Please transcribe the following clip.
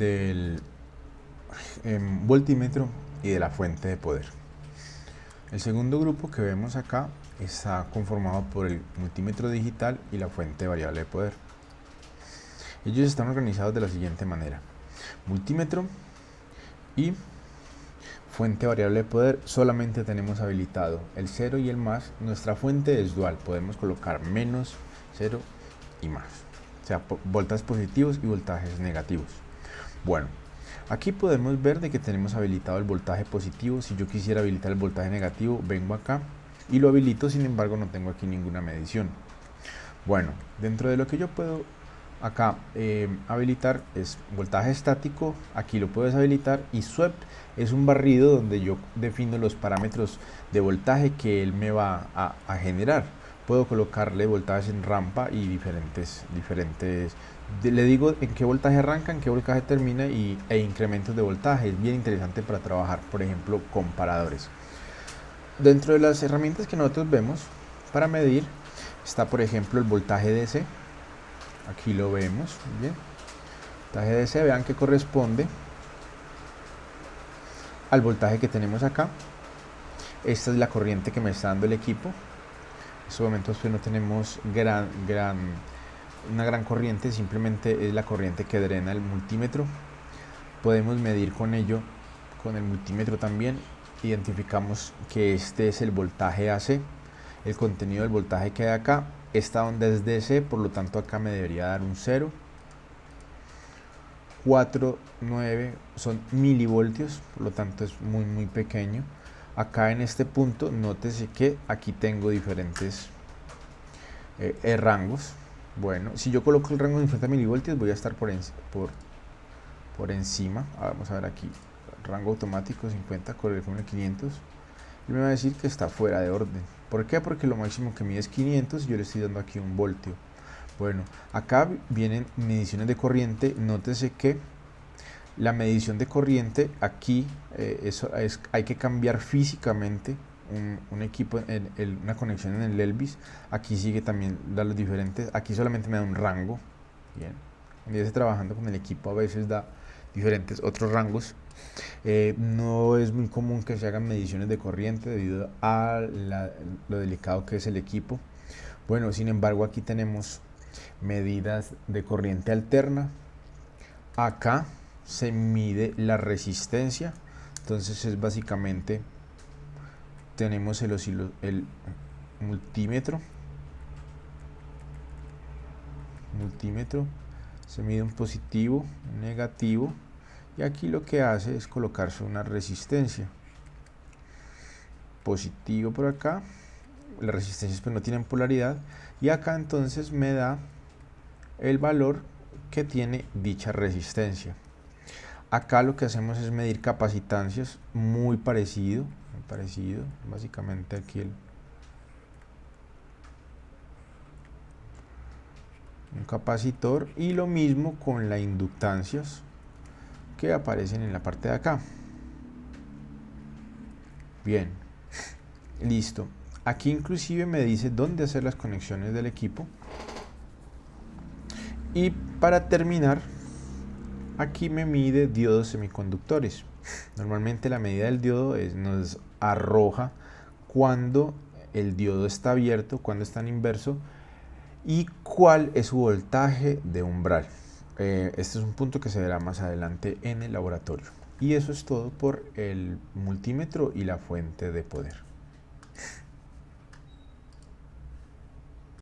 del voltímetro y de la fuente de poder. El segundo grupo que vemos acá está conformado por el multímetro digital y la fuente variable de poder. Ellos están organizados de la siguiente manera: multímetro y fuente variable de poder solamente tenemos habilitado el 0 y el más. Nuestra fuente es dual, podemos colocar menos, 0 y más, o sea, voltajes positivos y voltajes negativos. Bueno, aquí podemos ver de que tenemos habilitado el voltaje positivo. Si yo quisiera habilitar el voltaje negativo, vengo acá y lo habilito, sin embargo no tengo aquí ninguna medición. Bueno, dentro de lo que yo puedo acá habilitar es voltaje estático, aquí lo puedo deshabilitar, y swept es un barrido donde yo defino los parámetros de voltaje que él me va a generar. Puedo colocarle voltajes en rampa y diferentes le digo en qué voltaje arranca, en qué voltaje termina e incrementos de voltaje. Es bien interesante para trabajar, por ejemplo, comparadores. Dentro de las herramientas que nosotros vemos para medir está, por ejemplo, el voltaje DC. Aquí lo vemos, bien. Voltaje DC, vean que corresponde al voltaje que tenemos acá. Esta es la corriente que me está dando el equipo. En estos momentos pues no tenemos una gran corriente, simplemente es la corriente que drena el multímetro. Podemos medir con ello, con el multímetro también. Identificamos que este es el voltaje AC, el contenido del voltaje que hay acá. Esta onda es DC, por lo tanto acá me debería dar un 0. 4,9 son milivoltios, por lo tanto es muy pequeño. Acá en este punto, nótese que aquí tengo diferentes rangos. Bueno, si yo coloco el rango de 50 milivoltios, voy a estar por encima. Vamos a ver aquí, rango automático 50, correr con el 500. Y me va a decir que está fuera de orden. ¿Por qué? Porque lo máximo que mide es 500 y yo le estoy dando aquí un voltio. Bueno, acá vienen mediciones de corriente. Nótese que la medición de corriente aquí hay que cambiar físicamente un equipo, una conexión en el Elvis. Aquí sigue también da los diferentes, aquí solamente me da un rango. Bien, cuando yo estoy trabajando con el equipo a veces da diferentes otros rangos. No es muy común que se hagan mediciones de corriente debido a lo delicado que es el equipo. Bueno, sin embargo aquí tenemos medidas de corriente alterna. Acá se mide la resistencia, entonces es básicamente, tenemos el multímetro, se mide un positivo, un negativo, y aquí lo que hace es colocarse una resistencia, positivo por acá. Las resistencias pues no tienen polaridad, y acá entonces me da el valor que tiene dicha resistencia. Acá lo que hacemos es medir capacitancias, muy parecido, básicamente aquí un capacitor, y lo mismo con las inductancias que aparecen en la parte de acá. Bien, listo. Aquí inclusive me dice dónde hacer las conexiones del equipo. Y para terminar, aquí me mide diodos semiconductores. Normalmente la medida del diodo nos arroja cuando el diodo está abierto, cuando está en inverso, y cuál es su voltaje de umbral. Este es un punto que se verá más adelante en el laboratorio. Y eso es todo por el multímetro y la fuente de poder.